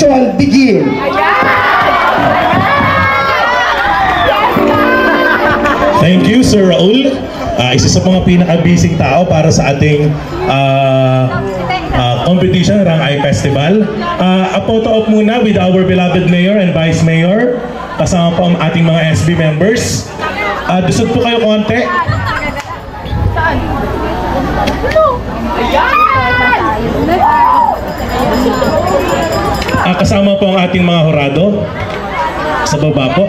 visual begin. Thank you, Sir Raul. Isa sa mga pinaka-busy tao para sa ating competition, Rang Eye Festival. A photo op muna with our beloved Mayor and Vice Mayor. Kasama po ang ating mga SB members. Dusot po kayo konti. Kasama po ang ating mga horado. Sa baba po.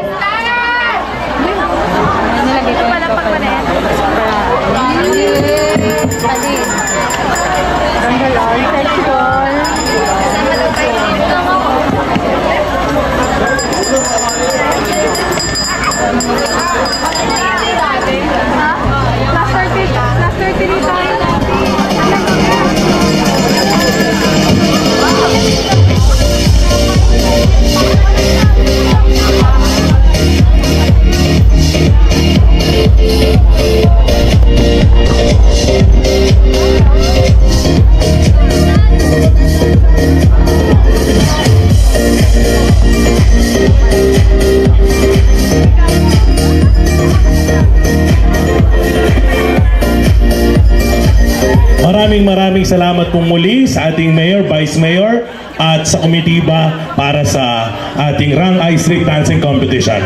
Maraming salamat po muli sa ating Mayor, Vice Mayor at sa komitiba para sa ating Rang Eye Street Dancing Competition.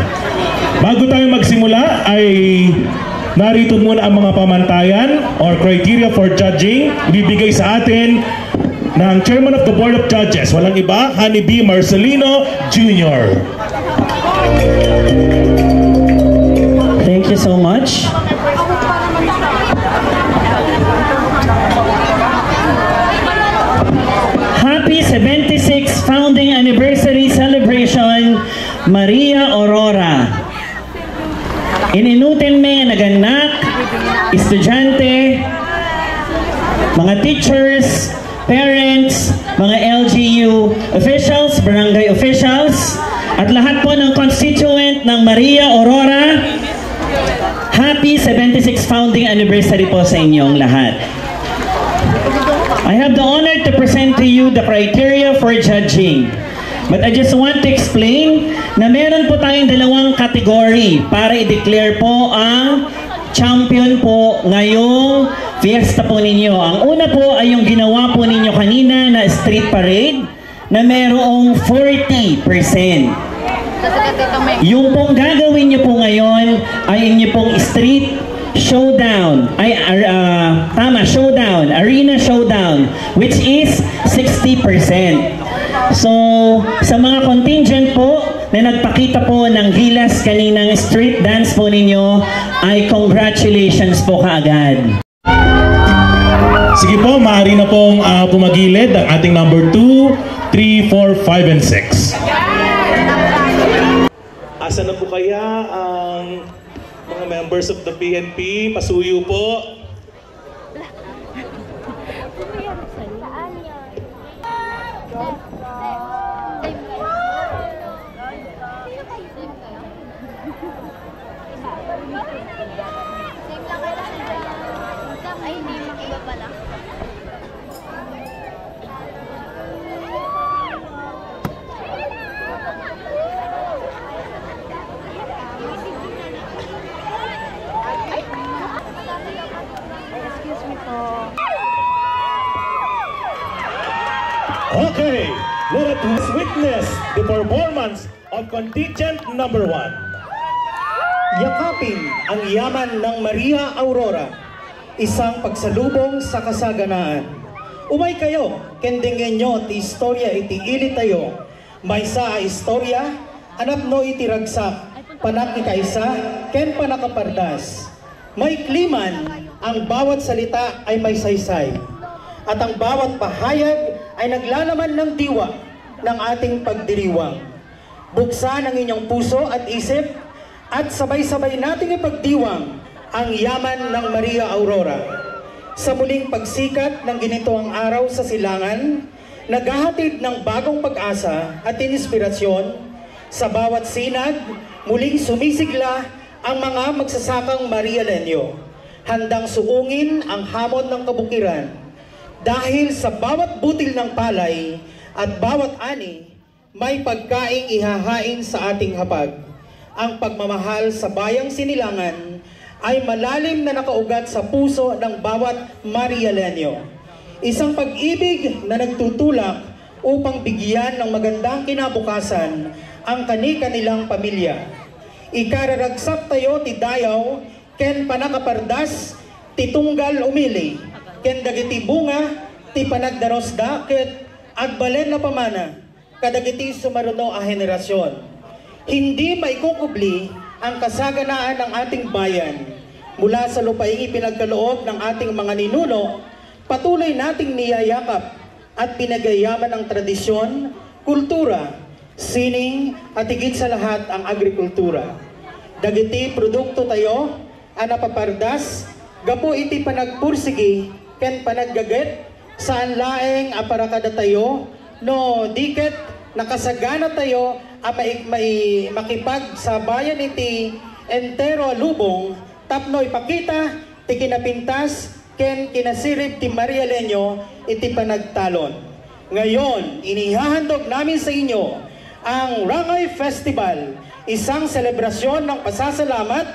Bago tayo magsimula ay narito muna ang mga pamantayan or criteria for judging ibibigay sa atin ng Chairman of the Board of Judges, walang iba, Honey B. Marcelino Jr. Thank you so much. Happy 76th Founding Anniversary Celebration, Maria Aurora. Ininutin may naganak, estudyante, mga teachers, parents, mga LGU officials, barangay officials, at lahat po ng constituent ng Maria Aurora. Happy 76th Founding Anniversary po sa inyong lahat. I have the honor to present to you the criteria for judging. But I just want to explain na meron po tayong dalawang category para i-declare po ang champion po ngayong fiesta po ninyo. Ang una po ay yung ginawa po ninyo kanina na street parade na merong 40%. Yung pong gagawin nyo po ngayon ay inyo pong street showdown, showdown, arena showdown, which is 60%. So, sa mga contingent po na nagpakita po ng gilas kaninang street dance po ninyo, ay congratulations po kaagad. Sige po, maaari na pong pumagilid ang ating number 2, 3, 4, 5, and 6. Asa na po kaya ang mga members of the PNP? Pasuyo po. Okay, let us witness the performance of contingent number 1. Yakapin ang yaman ng Maria Aurora, isang pagsalubong sa kasaganaan. Umay kayo, kendingen nyo ti istorya iti ili tayo, may sa istorya, anap no iti ragsak, panak ni kaisa, ken panakapardas. May kliman, ang bawat salita ay may saysay, at ang bawat pahayag ay naglalaman ng diwa ng ating pagdiriwang. Buksan ang inyong puso at isip at sabay-sabay nating ipagdiwang ang yaman ng Maria Aurora. Sa muling pagsikat ng ginitoang araw sa silangan, naghahatid ng bagong pag-asa at inspirasyon sa bawat sinag, muling sumisigla ang mga magsasakang Marialenyo, handang suungin ang hamon ng kabukiran. Dahil sa bawat butil ng palay at bawat ani, may pagkaing ihahain sa ating hapag. Ang pagmamahal sa bayang Sinilangan ay malalim na nakaugat sa puso ng bawat Marialenyo. Isang pag-ibig na nagtutulak upang bigyan ng magandang kinabukasan ang kani-kanilang pamilya. Ikararagsak tayo ti dayaw, ken panakapardas, ti tunggal umili, ken dagiti bunga, ti panagdaros daket, at balen na pamana, kadagiti sumaruno a henerasyon. Hindi maikukubli ang kasaganaan ng ating bayan. Mula sa lupaing ipinagkaloob ng ating mga ninuno, patuloy nating niyayakap at pinagayaman ang tradisyon, kultura, sining, at higit sa lahat ang agrikultura. Dagiti produkto tayo, anapapardas, gapo iti panagpursigi, ken panaggaget, saan laeng aparakada tayo, no diket nakasagana tayo makipag sa bayan iti entero lubong, tapno ipakita ti kinapintas ken kinasirib ti Marialenyo iti panagtalon. Ngayon, inihahandog namin sa inyo ang Rangay Festival, isang selebrasyon ng pasasalamat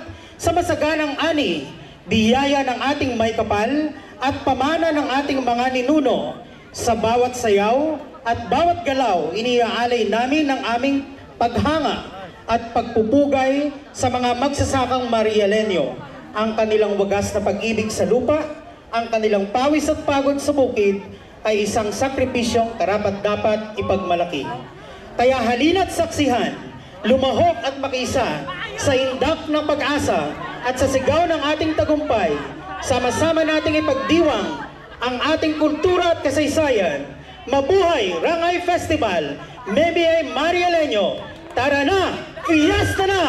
sa masaganang ani, biyaya ng ating may kapal at pamana ng ating mga ninuno. Sa bawat sayaw at bawat galaw, iniaalay namin ang aming paghanga at pagpupugay sa mga magsasakang Marialenyo, ang kanilang wagas na pag-ibig sa lupa, ang kanilang pawis at pagod sa bukid ay isang sakripisyong karapat-dapat ipagmalaki. Kaya halina't saksihan, lumahok at makiisa sa indak ng pag-asa at sa sigaw ng ating tagumpay. Sama-sama nating ipagdiwang ang ating kultura at kasaysayan. Mabuhay Rangay Festival! Maybe Marialenyo! Tara na! Fiesta na!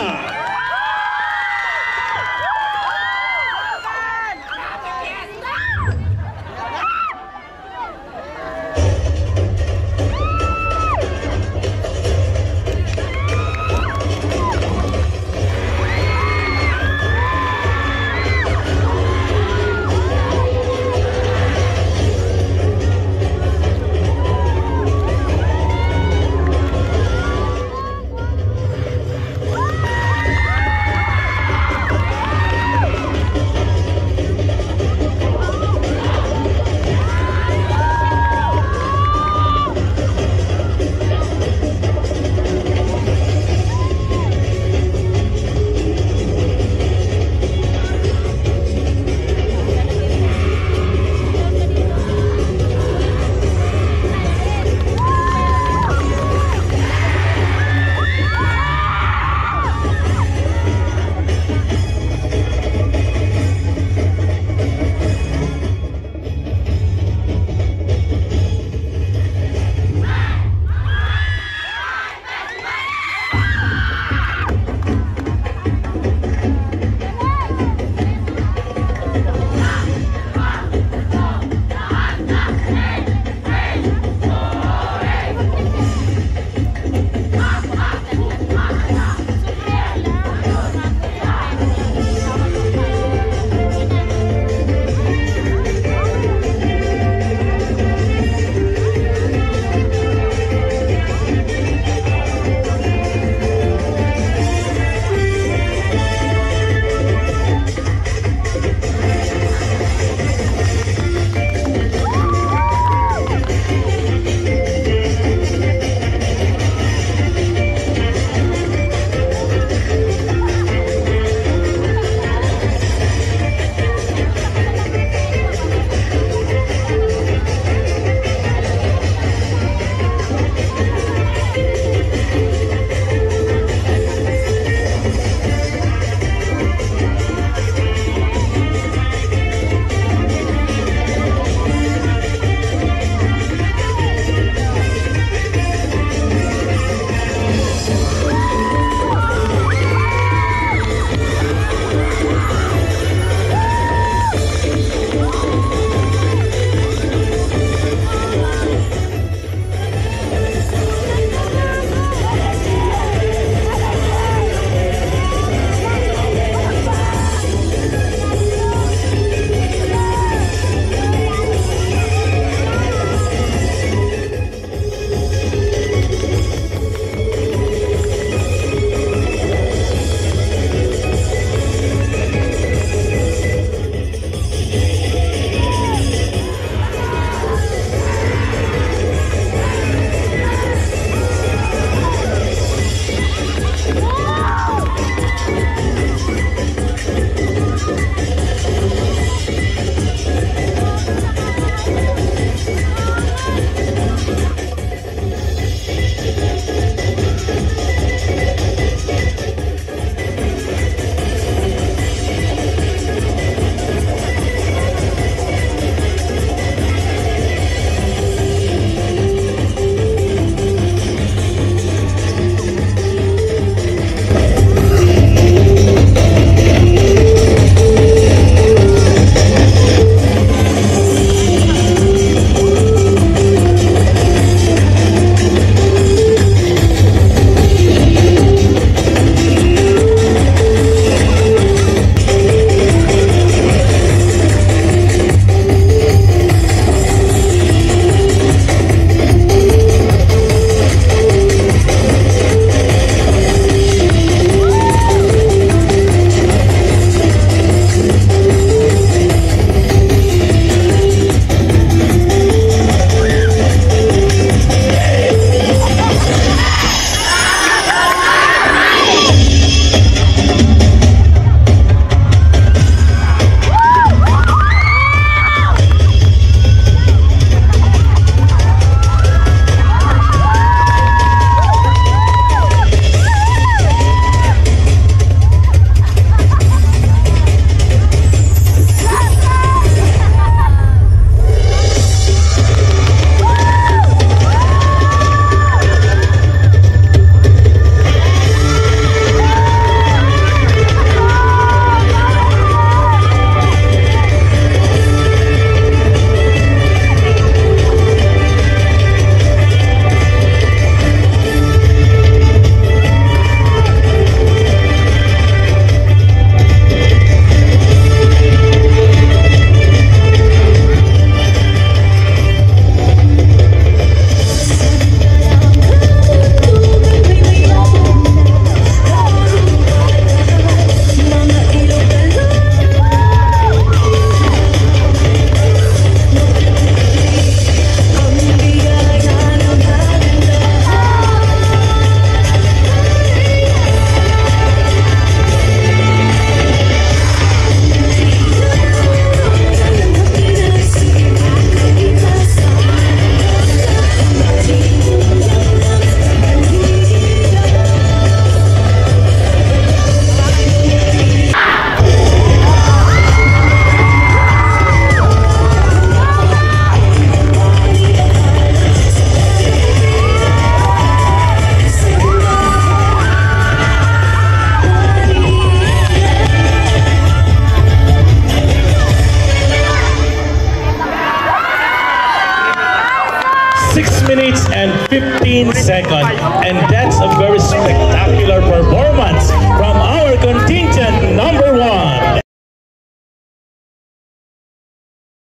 15 seconds. And that's a very spectacular performance from our contingent number 1.